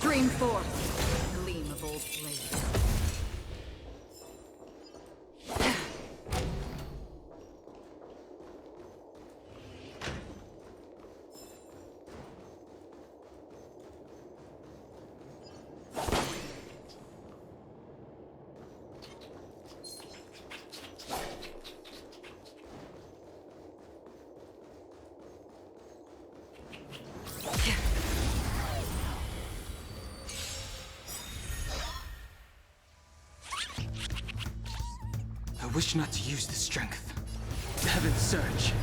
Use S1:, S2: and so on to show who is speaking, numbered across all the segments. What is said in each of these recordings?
S1: Stream forth, gleam of old blades.
S2: I wish not to use the strength. Heaven surge.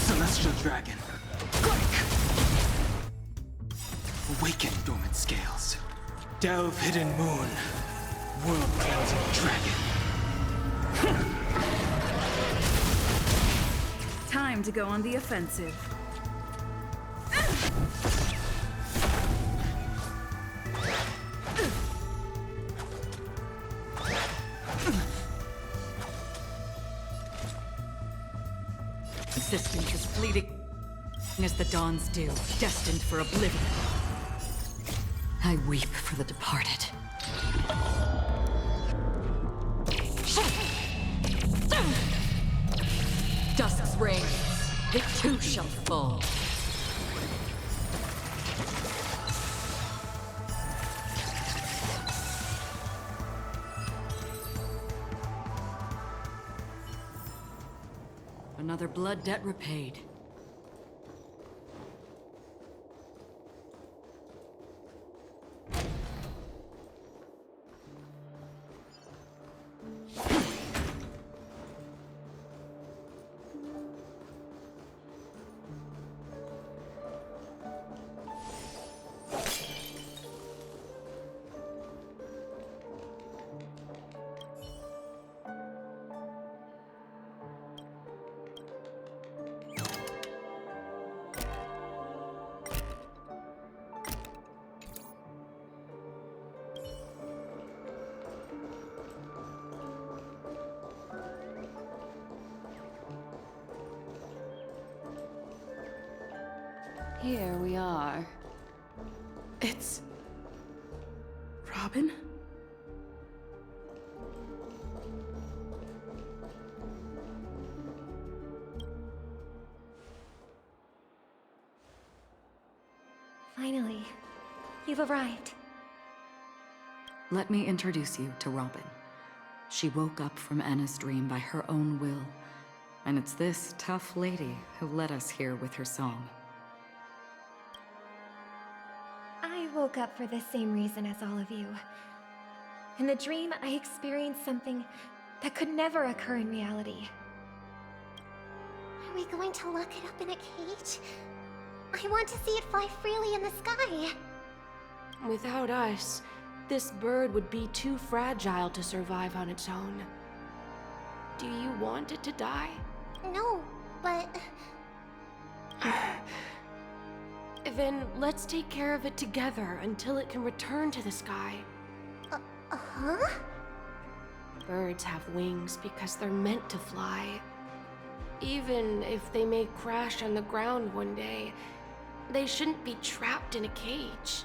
S2: Celestial dragon. Quick! Awaken dormant scales. Delve hidden moon. World cleansing dragon.
S1: Time to go on the offensive. Existence is fleeting as the dawn's dew, destined for oblivion. I weep for the departed. Dusk's reign, it too shall fall. Another blood debt repaid. Here we are. It's... Robin?
S3: Finally, you've arrived.
S1: Let me introduce you to Robin. She woke up from Anna's dream by her own will, and it's this tough lady who led us here with her song.
S3: I woke up for the same reason as all of you. In the dream, I experienced something that could never occur in reality.
S4: Are we going to lock it up in a cage? I want to see it fly freely in the sky.
S5: Without us, this bird would be too fragile to survive on its own. Do you want it to die?
S4: No, but...
S5: Then let's take care of it together until it can return to the sky.
S4: Huh?
S5: Birds have wings because they're meant to fly. Even if they may crash on the ground one day, they shouldn't be trapped in a cage.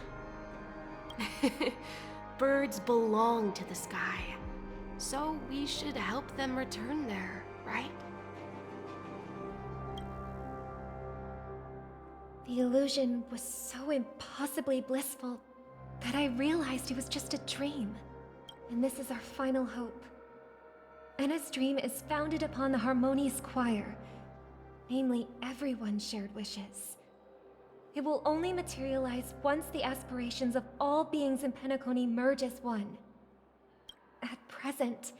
S5: Birds belong to the sky, so we should help them return there, right?
S3: The illusion was so impossibly blissful that I realized it was just a dream. And this is our final hope. Anna's dream is founded upon the harmonious choir, namely everyone's shared wishes. It will only materialize once the aspirations of all beings in Penacony merge as one. At present,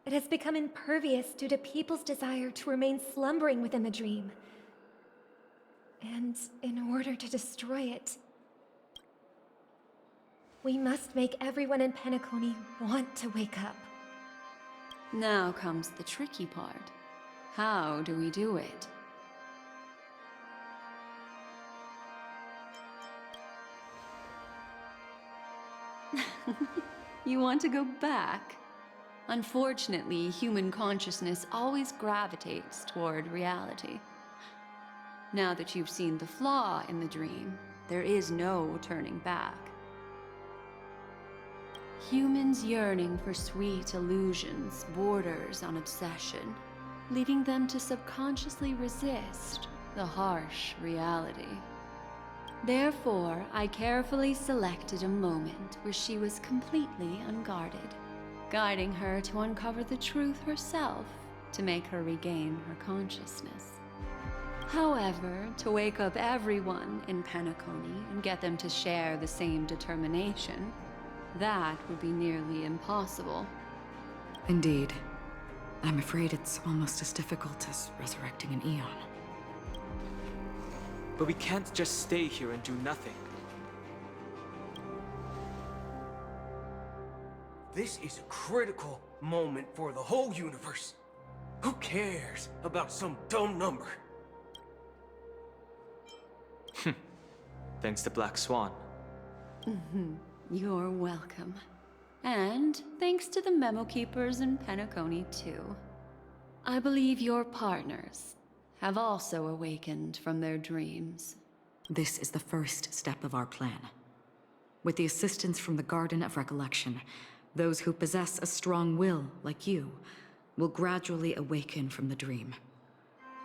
S3: it has become impervious due to people's desire to remain slumbering within the dream. And in order to destroy it, we must make everyone in Penacony want to wake up.
S6: Now comes the tricky part. How do we do it? You want to go back? Unfortunately, human consciousness always gravitates toward reality. Now that you've seen the flaw in the dream, there is no turning back. Humans yearning for sweet illusions borders on obsession, leading them to subconsciously resist the harsh reality. Therefore, I carefully selected a moment where she was completely unguarded, guiding her to uncover the truth herself to make her regain her consciousness. However, to wake up everyone in Penacony and get them to share the same determination, that would be nearly impossible.
S1: Indeed. I'm afraid it's almost as difficult as resurrecting an Eon.
S2: But we can't just stay here and do nothing.
S7: This is a critical moment for the whole universe. Who cares about some dumb number?
S2: Thanks to Black Swan.
S6: You're welcome. And thanks to the memo keepers in Penacony, too. I believe your partners have also awakened from their dreams.
S1: This is the first step of our plan. With the assistance from the Garden of Recollection, those who possess a strong will, like you, will gradually awaken from the dream.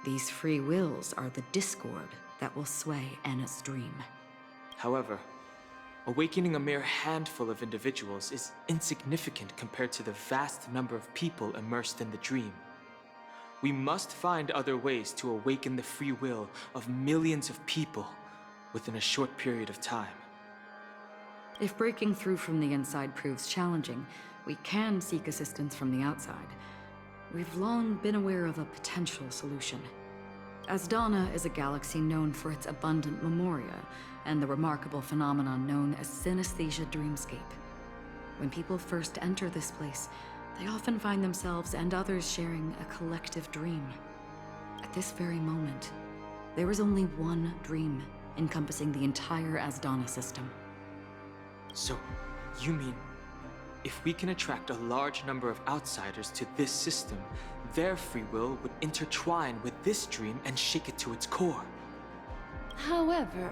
S1: These free wills are the discord that will sway Anna's dream.
S2: However, awakening a mere handful of individuals is insignificant compared to the vast number of people immersed in the dream. We must find other ways to awaken the free will of millions of people within a short period of time.
S1: If breaking through from the inside proves challenging, we can seek assistance from the outside. We've long been aware of a potential solution. Asdana is a galaxy known for its abundant memoria and the remarkable phenomenon known as synesthesia dreamscape. When people first enter this place, they often find themselves and others sharing a collective dream. At this very moment, there is only one dream encompassing the entire Asdana system.
S2: So, you mean, if we can attract a large number of outsiders to this system, their free will would intertwine with this dream and shake it to its core?
S6: However,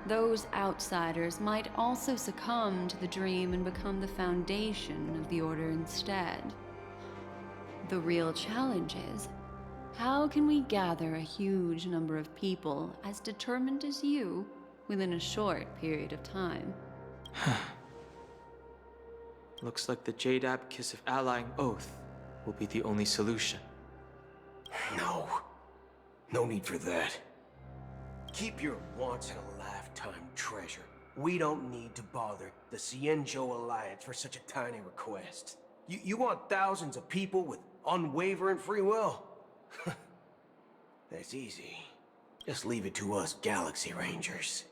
S6: those outsiders might also succumb to the dream and become the foundation of the Order instead. The real challenge is, how can we gather a huge number of people as determined as you within a short period of time?
S2: Looks like the Jadab Kiss of Allying Oath will be the only solution.
S7: No. No need for that. Keep your once-in-a-lifetime treasure. We don't need to bother the Cienjo Alliance for such a tiny request. You want thousands of people with unwavering free will? That's easy. Just leave it to us Galaxy Rangers.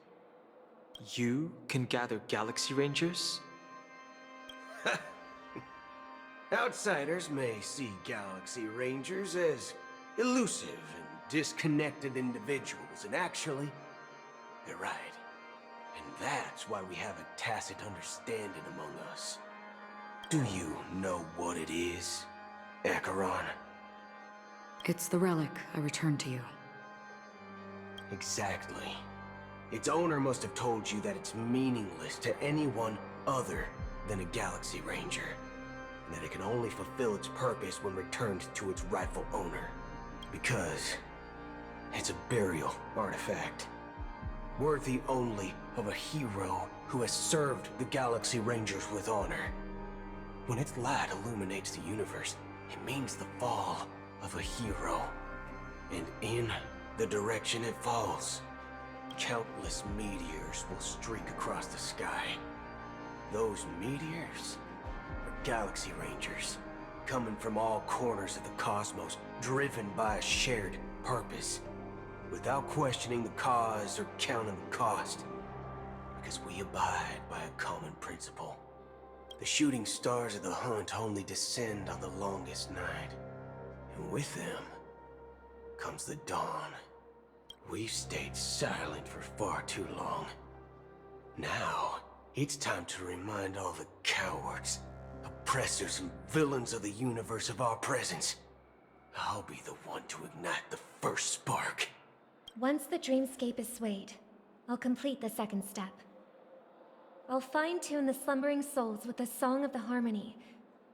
S2: You can gather Galaxy Rangers?
S7: Outsiders may see Galaxy Rangers as elusive and disconnected individuals, and actually, they're right. And that's why we have a tacit understanding among us. Do you know what it is, Acheron?
S1: It's the relic I returned to you.
S7: Exactly. Its owner must have told you that it's meaningless to anyone other than a Galaxy Ranger, and that it can only fulfill its purpose when returned to its rightful owner. Because it's a burial artifact, worthy only of a hero who has served the Galaxy Rangers with honor. When its light illuminates the universe, it means the fall of a hero. And in the direction it falls, countless meteors will streak across the sky. Those meteors are Galaxy Rangers, coming from all corners of the cosmos, driven by a shared purpose, without questioning the cause or counting the cost, because we abide by a common principle. The shooting stars of the hunt only descend on the longest night, and with them comes the dawn. We've stayed silent for far too long. Now, it's time to remind all the cowards, oppressors, and villains of the universe of our presence. I'll be the one to ignite the first spark.
S3: Once the dreamscape is swayed, I'll complete the second step. I'll fine-tune the slumbering souls with the Song of the Harmony,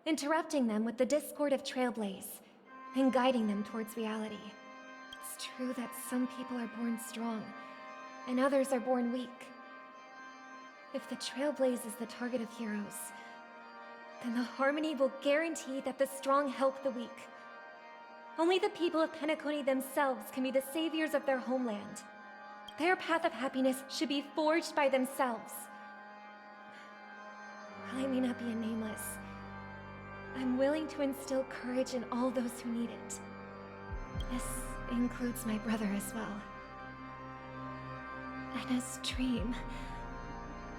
S3: interrupting them with the discord of Trailblaze, and guiding them towards reality. It's true that some people are born strong, and others are born weak. If the Trailblaze is the target of heroes, then the Harmony will guarantee that the strong help the weak. Only the people of Penacony themselves can be the saviors of their homeland. Their path of happiness should be forged by themselves. While I may not be a nameless, I'm willing to instill courage in all those who need it. This includes my brother as well. Anna's dream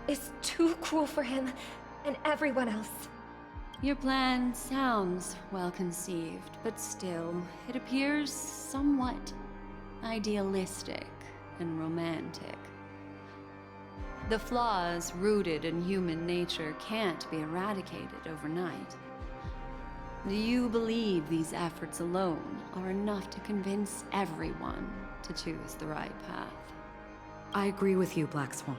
S3: is too cruel for him and everyone else.
S6: Your plan sounds well conceived, but still, it appears somewhat idealistic and romantic. The flaws rooted in human nature can't be eradicated overnight. Do you believe these efforts alone are enough to convince everyone to choose the right path?
S1: I agree with you, Black Swan.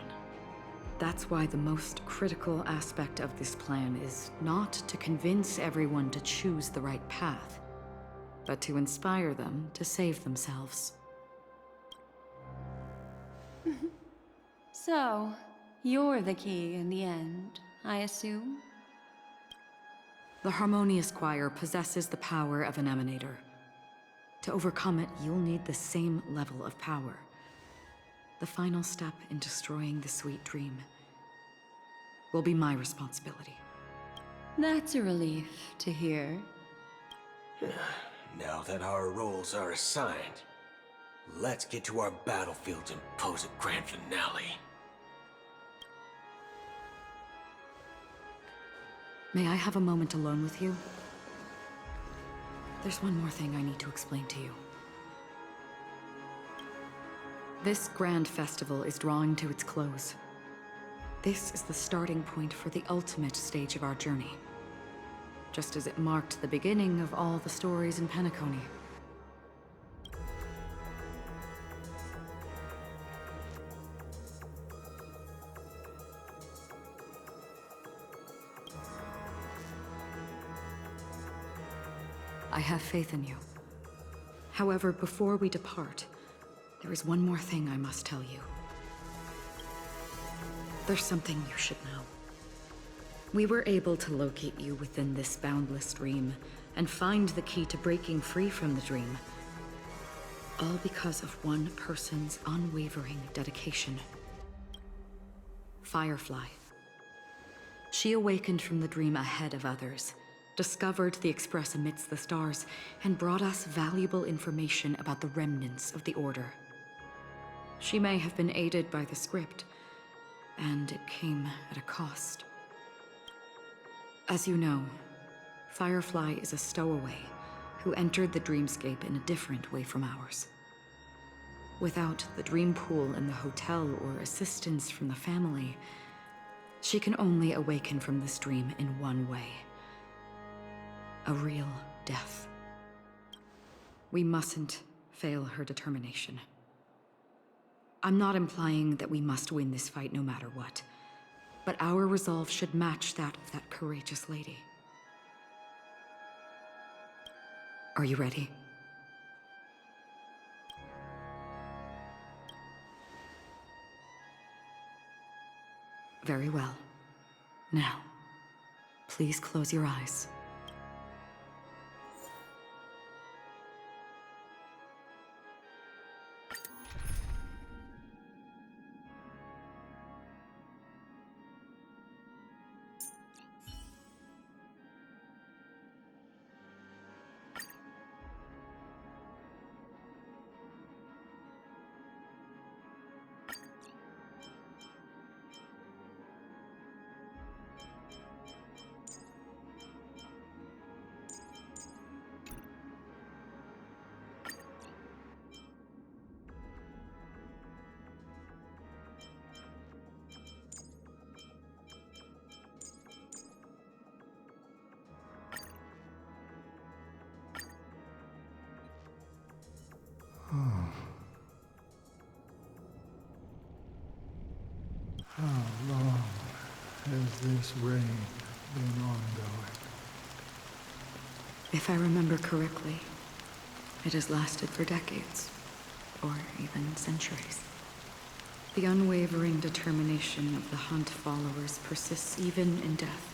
S1: That's why the most critical aspect of this plan is not to convince everyone to choose the right path, but to inspire them to save themselves.
S6: So, you're the key in the end, I assume?
S1: The Harmonious Choir possesses the power of an emanator. To overcome it, you'll need the same level of power. The final step in destroying the sweet dream will be my responsibility.
S6: That's a relief to hear.
S7: Now that our roles are assigned, let's get to our battlefields and pose a grand finale.
S1: May I have a moment alone with you? There's one more thing I need to explain to you. This grand festival is drawing to its close. This is the starting point for the ultimate stage of our journey, just as it marked the beginning of all the stories in Penacony. I have faith in you. However, before we depart, there is one more thing I must tell you. There's something you should know. We were able to locate you within this boundless dream and find the key to breaking free from the dream. All because of one person's unwavering dedication. Firefly. She awakened from the dream ahead of others, discovered the Express amidst the stars, and brought us valuable information about the remnants of the Order. She may have been aided by the script, and it came at a cost. As you know, Firefly is a stowaway who entered the dreamscape in a different way from ours. Without the dream pool in the hotel or assistance from the family, she can only awaken from this dream in one way. A real death. We mustn't fail her determination. I'm not implying that we must win this fight no matter what, but our resolve should match that of that courageous lady. Are you ready? Very well. Now, please close your eyes.
S8: this reign been ongoing?
S1: If I remember correctly, it has lasted for decades, or even centuries. The unwavering determination of the Hunt followers persists even in death.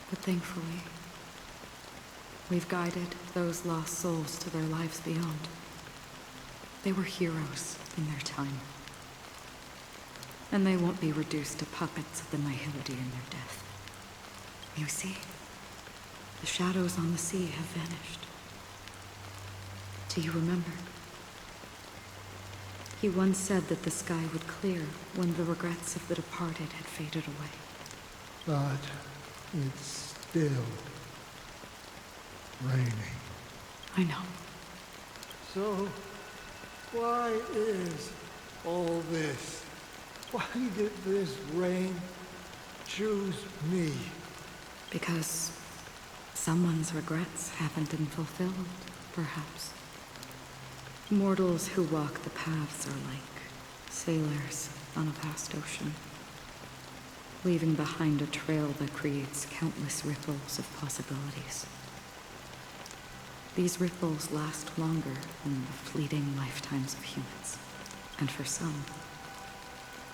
S1: But thankfully, we've guided those lost souls to their lives beyond. They were heroes in their time. And they won't be reduced to puppets of the Nihility in their death. You see, the shadows on the sea have vanished. Do you remember? He once said that the sky would clear when the regrets of the departed had faded away.
S8: But it's still raining.
S1: I know.
S8: So, why is all this? Why did this rain choose me?
S1: Because someone's regrets haven't been fulfilled, perhaps. Mortals who walk the paths are like sailors on a vast ocean, leaving behind a trail that creates countless ripples of possibilities. These ripples last longer than the fleeting lifetimes of humans, and for some,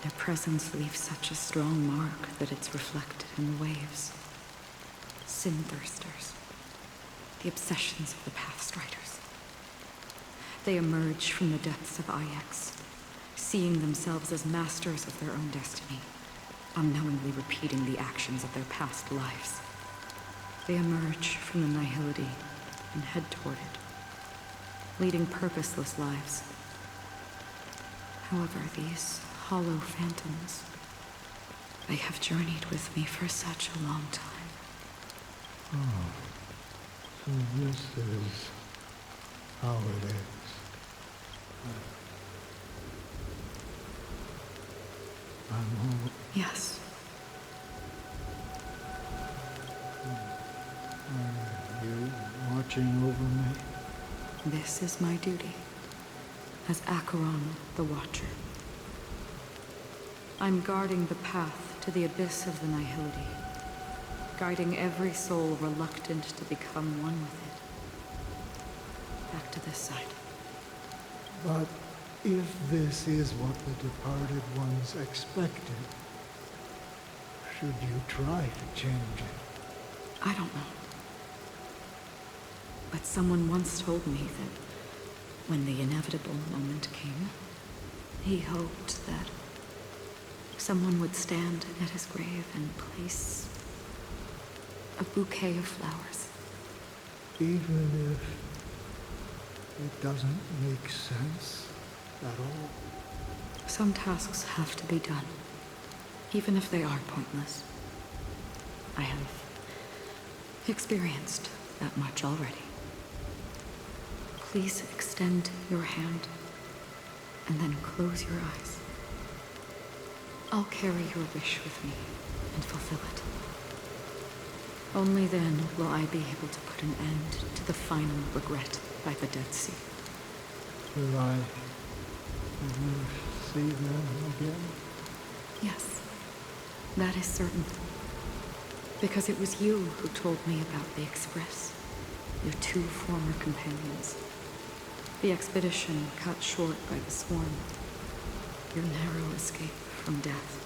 S1: their presence leaves such a strong mark that it's reflected in the waves. Sin-thirsters, the obsessions of the Pathstriders. They emerge from the depths of Ix, seeing themselves as masters of their own destiny, unknowingly repeating the actions of their past lives. They emerge from the Nihility and head toward it, leading purposeless lives. However, these hollow phantoms, they have journeyed with me for such a long time.
S8: Oh, so this is how it is. I'm all...
S1: Yes.
S8: Are you watching over me?
S1: This is my duty, as Acheron the Watcher. I'm guarding the path to the abyss of the Nihility, guiding every soul reluctant to become one with it. Back to this side.
S8: But if this is what the departed ones expected, should you try to change it?
S1: I don't know. But someone once told me that when the inevitable moment came, he hoped that someone would stand at his grave and place a bouquet of flowers.
S8: Even if it doesn't make sense at all?
S1: Some tasks have to be done, even if they are pointless. I have experienced that much already. Please extend your hand, and then close your eyes. I'll carry your wish with me and fulfill it. Only then will I be able to put an end to the final regret by the Dead Sea.
S8: Will I ever see them again?
S1: Yes, that is certain. Because it was you who told me about the Express, your two former companions. The expedition cut short by the swarm, your narrow escape from death,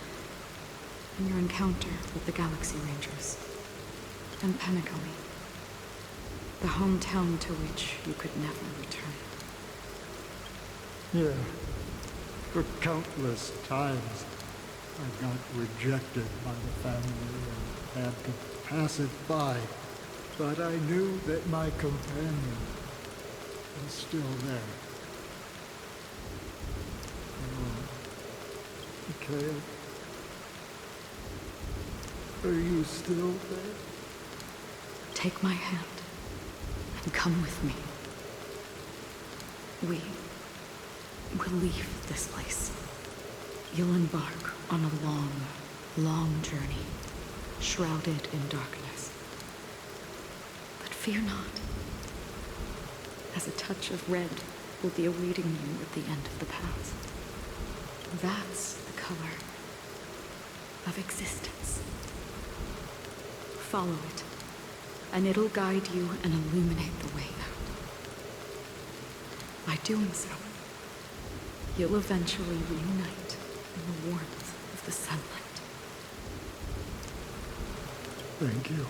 S1: and your encounter with the Galaxy Rangers, and Penacony, the hometown to which you could never return.
S8: Yeah. For countless times, I got rejected by the family and had to pass it by. But I knew that my companion was still there. Mikhail, are you still there?
S1: Take my hand and come with me. We will leave this place. You'll embark on a long, long journey, shrouded in darkness. But fear not, as a touch of red will be awaiting you at the end of the path. That's the color of existence. Follow it, and it'll guide you and illuminate the way out. By doing so, you'll eventually reunite in the warmth of the sunlight.
S8: Thank you.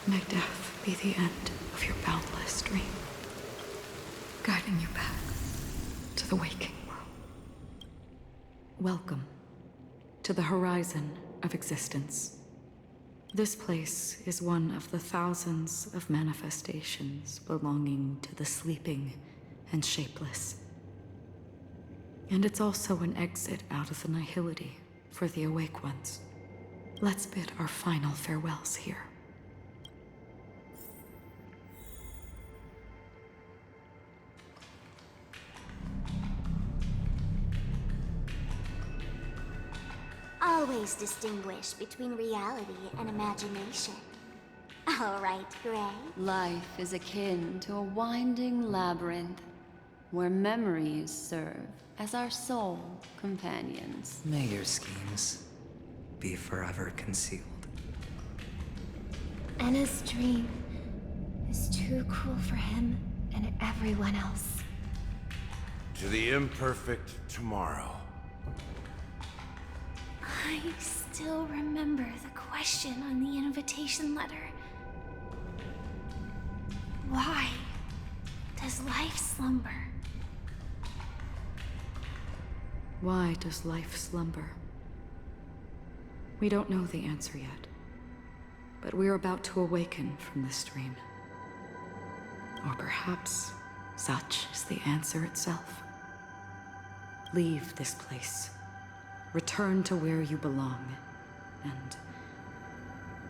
S1: May death be the end of your boundless dream, guiding you back to the waking world. Welcome to the horizon of existence. This place is one of the thousands of manifestations belonging to the sleeping and shapeless. And it's also an exit out of the nihility for the awake ones. Let's bid our final farewells here.
S4: Always distinguish between reality and imagination. All right, Gray.
S6: Life is akin to a winding labyrinth, where memories serve as our sole companions.
S9: May your schemes be forever concealed.
S3: Anna's dream is too cruel for him and everyone else.
S10: To the imperfect tomorrow.
S4: I still remember the question on the invitation letter. Why does life slumber?
S1: Why does life slumber? We don't know the answer yet, but we're about to awaken from this dream. Or perhaps such is the answer itself. Leave this place. Return to where you belong, and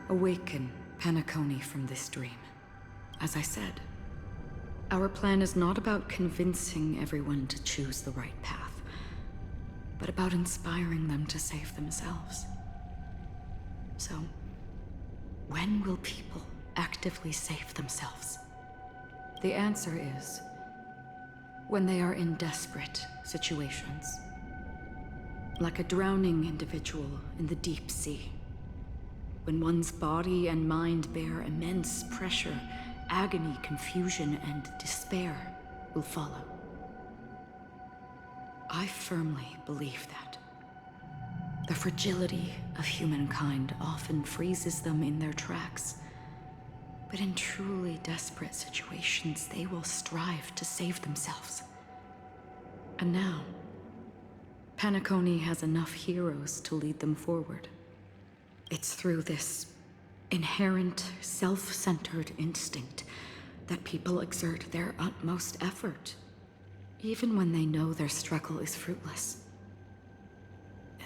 S1: awaken Penacony from this dream. As I said, our plan is not about convincing everyone to choose the right path, but about inspiring them to save themselves. So, when will people actively save themselves? The answer is when they are in desperate situations. Like a drowning individual in the deep sea. When one's body and mind bear immense pressure, agony, confusion, and despair will follow. I firmly believe that. The fragility of humankind often freezes them in their tracks. But in truly desperate situations, they will strive to save themselves. And now, Penacony has enough heroes to lead them forward. It's through this inherent, self-centered instinct that people exert their utmost effort, even when they know their struggle is fruitless.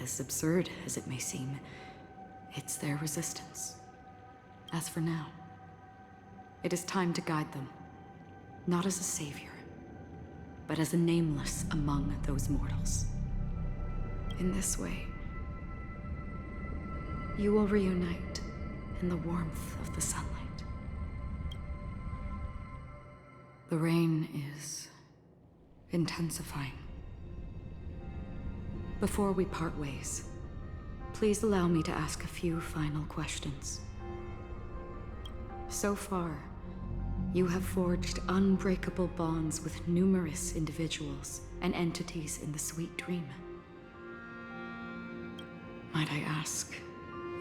S1: As absurd as it may seem, it's their resistance. As for now, it is time to guide them, not as a savior, but as a nameless among those mortals. In this way, you will reunite in the warmth of the sunlight. The rain is intensifying. Before we part ways, please allow me to ask a few final questions. So far, you have forged unbreakable bonds with numerous individuals and entities in the Sweet Dream. Might I ask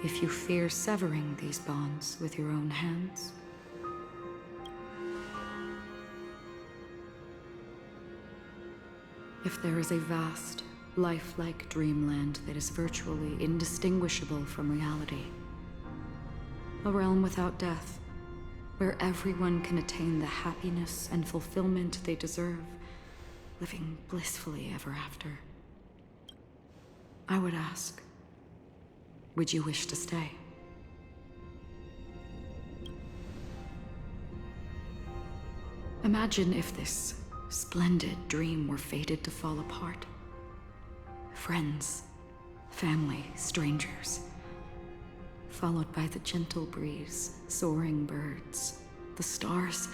S1: if you fear severing these bonds with your own hands? If there is a vast, lifelike dreamland that is virtually indistinguishable from reality, a realm without death, where everyone can attain the happiness and fulfillment they deserve, living blissfully ever after, I would ask, would you wish to stay? Imagine if this splendid dream were fated to fall apart. Friends, family, strangers, followed by the gentle breeze, soaring birds, the stars,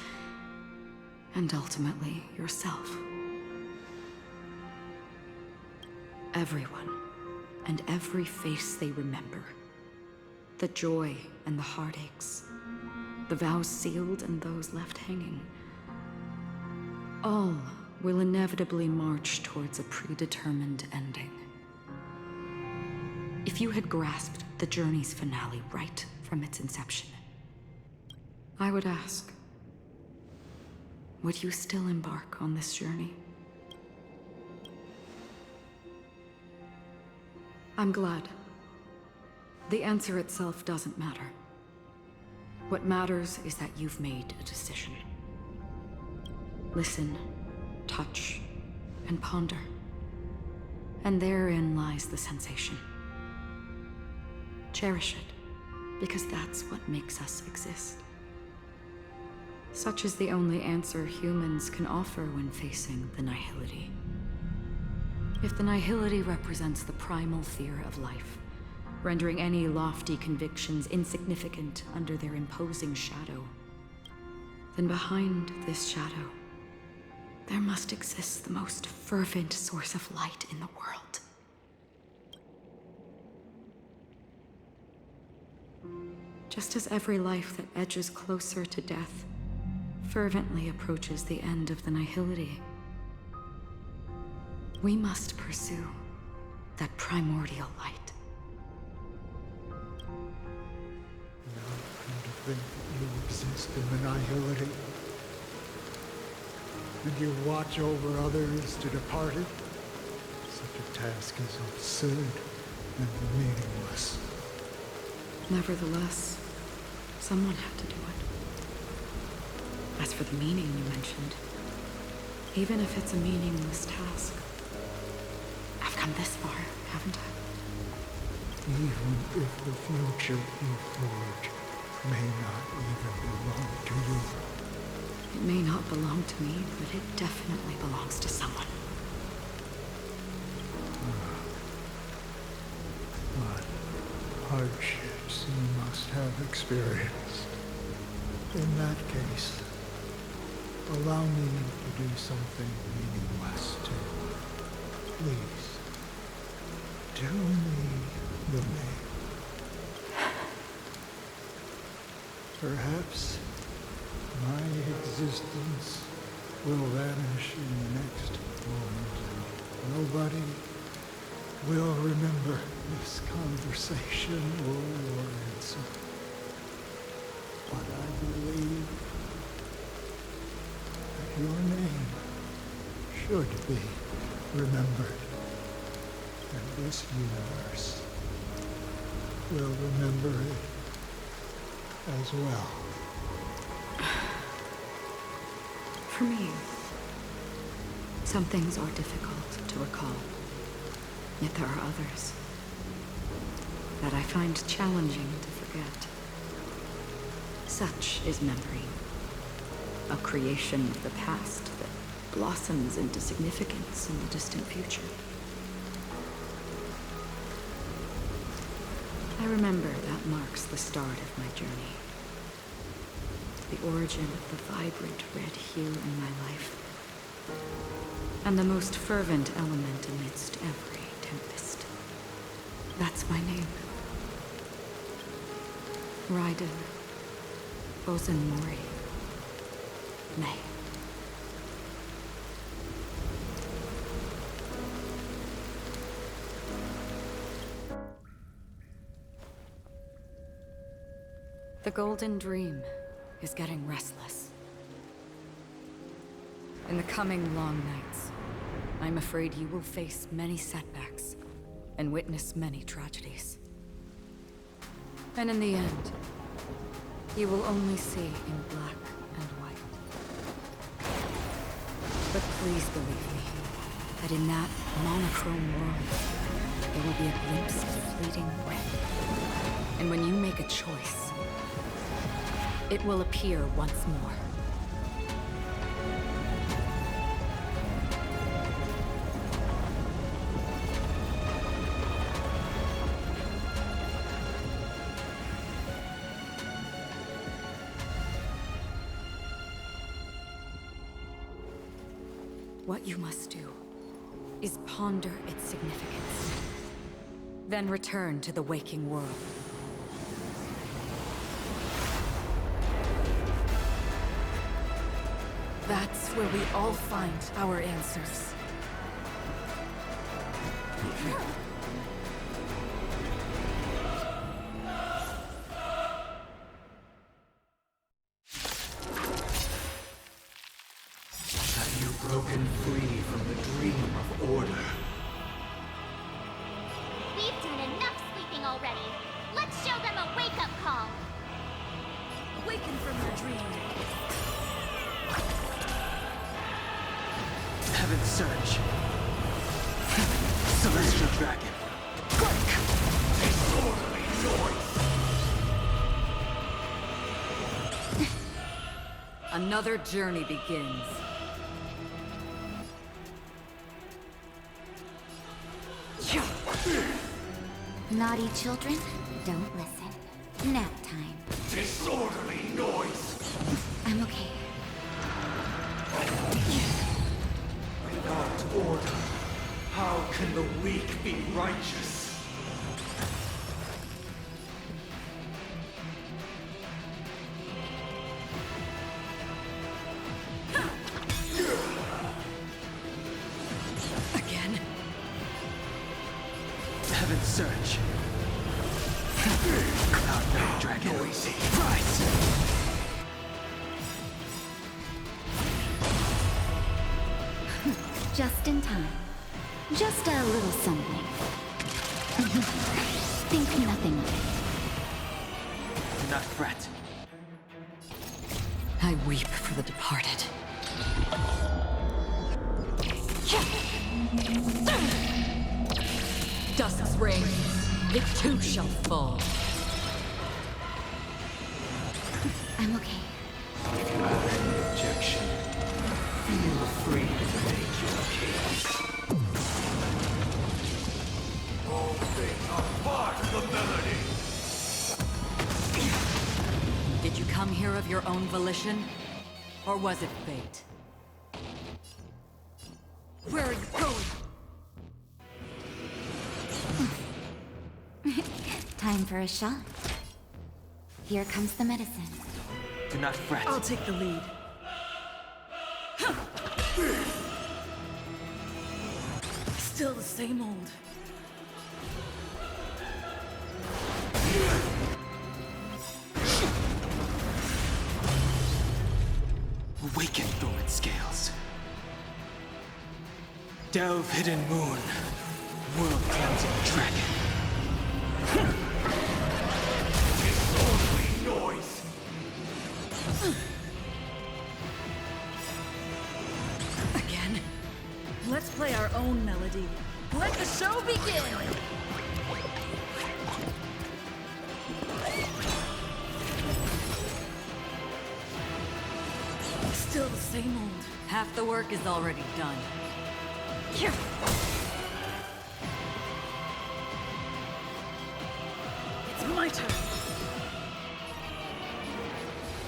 S1: and ultimately yourself. Everyone, and every face they remember, The joy and the heartaches. The vows sealed and those left hanging. All will inevitably march towards a predetermined ending. If you had grasped the journey's finale right from its inception, I would ask, would you still embark on this journey? I'm glad. The answer itself doesn't matter. What matters is that you've made a decision. Listen, touch, and ponder. And therein lies the sensation. Cherish it, because that's what makes us exist. Such is the only answer humans can offer when facing the nihility. If the nihility represents the primal fear of life, rendering any lofty convictions insignificant under their imposing shadow, then behind this shadow, there must exist the most fervent source of light in the world. Just as every life that edges closer to death fervently approaches the end of the nihility, we must pursue that primordial light.
S8: Now come to think that you exist in the nihility, and you watch over others to depart it, such a task is absurd and meaningless.
S1: Nevertheless, someone had to do it. As for the meaning you mentioned, even if it's a meaningless task, I've come this far, haven't I?
S8: Even if the future you forge may not even belong to you.
S1: It may not belong to me, but it definitely belongs to someone.
S8: What hardships you must have experienced. In that case, allow me to do something meaningless too. Please, do me the name. Perhaps my existence will vanish in the next moment, and nobody will remember this conversation or your answer. But I believe that your name should be remembered, and this universe will remember it as well.
S1: For me, some things are difficult to recall, yet there are others that I find challenging to forget. Such is memory, a creation of the past that blossoms into significance in the distant future. I remember that marks the start of my journey. The origin of the vibrant red hue in my life. And the most fervent element amidst every tempest. That's my name. Raiden Bozenmori May. The Golden Dream is getting restless. In the coming long nights, I'm afraid you will face many setbacks and witness many tragedies. And in the end, you will only see in black and white. But please believe me, that in that monochrome world, there will be a glimpse of fleeting red. And when you make a choice, it will appear once more. What you must do is ponder its significance, then return to the waking world. That's where we all find our answers.
S7: Have you broken free from the dream of order?
S4: We've done enough sleeping already. Let's show them a wake-up call.
S1: Awaken from your dream.
S2: Heaven's Surge. Celestial Dragon.
S7: Disorderly noise!
S1: Another journey begins.
S4: Naughty children, don't listen. Nap time.
S7: Disorderly noise!
S4: I'm okay.
S7: Without order, how can the weak be righteous?
S1: Again?
S2: Heaven's Surge. Cloud Knight Dragon.
S7: Noisy.
S2: Rise!
S4: Just in time. Just a little something. Think nothing of it.
S2: Do not fret.
S1: I weep for the departed. Dusk's ring, it too shall fall.
S4: I'm okay.
S7: If you have any objection, feel free to make your case. All things are part of the melody.
S1: Did you come here of your own volition? Or was it fate? Where are you going?
S4: Time for a shot. Here comes the medicine.
S2: Do not fret.
S1: I'll take the lead. Still the same old.
S2: Awaken, dormant scales. Delve, hidden moon. World-cleansing dragon.
S7: Disorderly noise!
S1: Again? Let's play our own melody. Let the show begin! Still the same old. Half the work is already done. Here. It's my turn.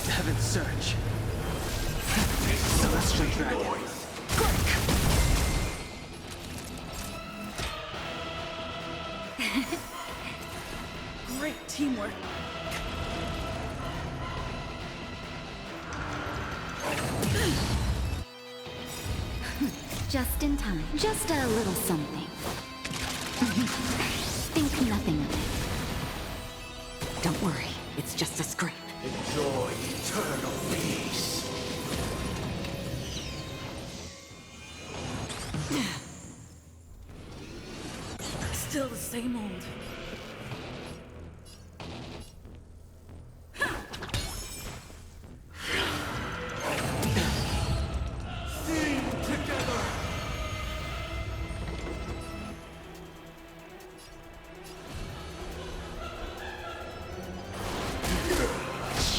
S2: Heaven's Surge. Celestial Dragon.
S1: Great teamwork.
S4: Just in time. Just a little something. Think nothing of it.
S1: Don't worry, it's just a scrape.
S7: Enjoy eternal peace.
S1: Still the same old.
S7: Sing together!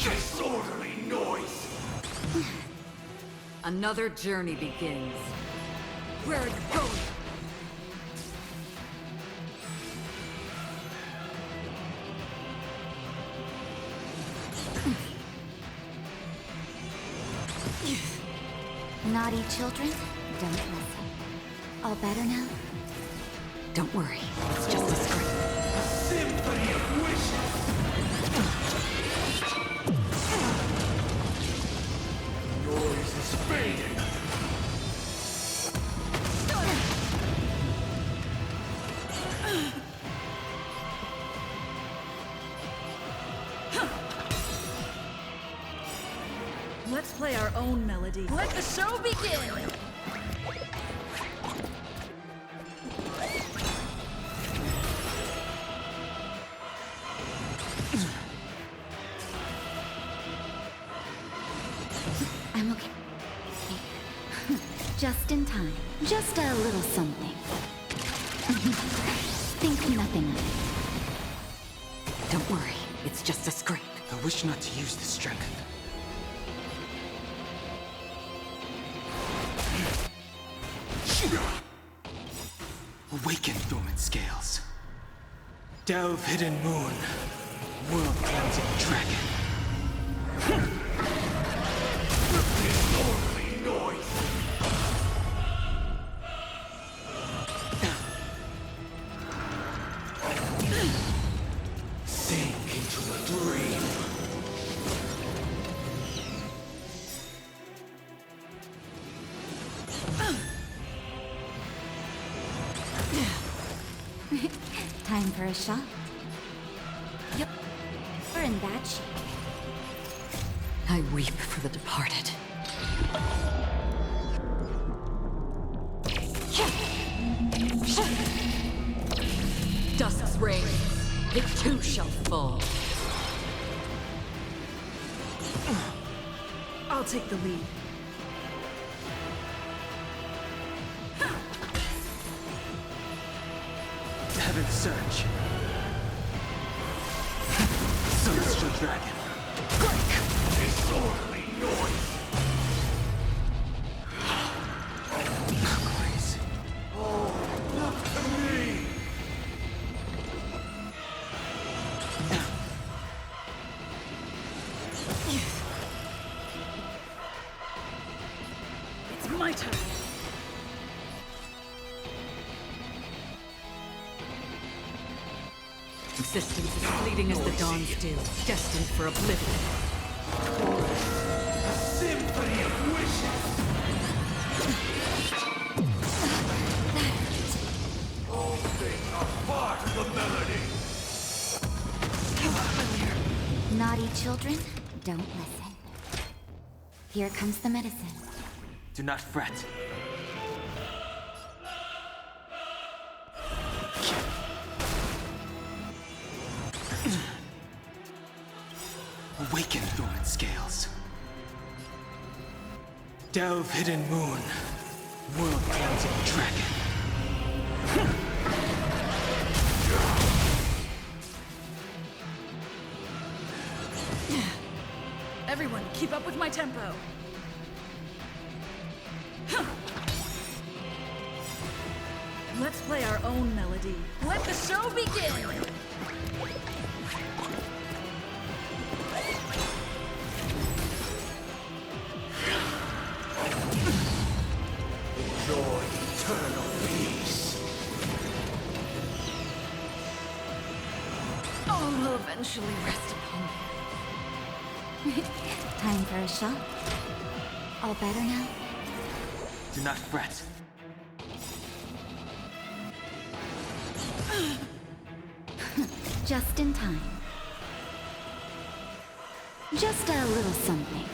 S7: Disorderly noise!
S1: Another journey begins. Where are you going?
S4: Naughty children, don't listen. All better now?
S1: Don't worry, it's just a scrape.
S7: A symphony of wishes! Noise is
S10: fading!
S11: Let's play our own melody. Let the show begin!
S4: I'm okay. Just in time. Just a little something. Think nothing of it.
S1: Don't worry, it's just a scrape.
S2: I wish not to use the strength. Awaken dormant scales. Delve hidden moon. World cleansing dragon.
S10: Disorderly noise!
S2: Sink into a dream.
S4: Time for a shot. You're in bad shape.
S1: I weep for the departed. Dusk's reign, it too shall fall.
S11: I'll take the lead.
S2: Heaven's Surge. Celestial Dragon.
S10: Disorderly noise!
S2: Crazy.
S10: Oh, look to me!
S11: It's my turn.
S1: Existence is fleeting as the dawn's dew, destined for oblivion.
S10: A symphony of wishes! All things are part of the melody!
S4: Naughty children, don't listen. Here comes the medicine.
S2: Do not fret. Awaken dormant scales. Delve hidden moon. World cleansing dragon.
S11: Everyone, keep up with my tempo. Let's play our own melody. Let the show begin!
S10: Enjoy eternal peace!
S1: All will eventually rest upon you.
S4: Time for a shot. All better now?
S2: Do not fret.
S4: Just in time. Just a little something.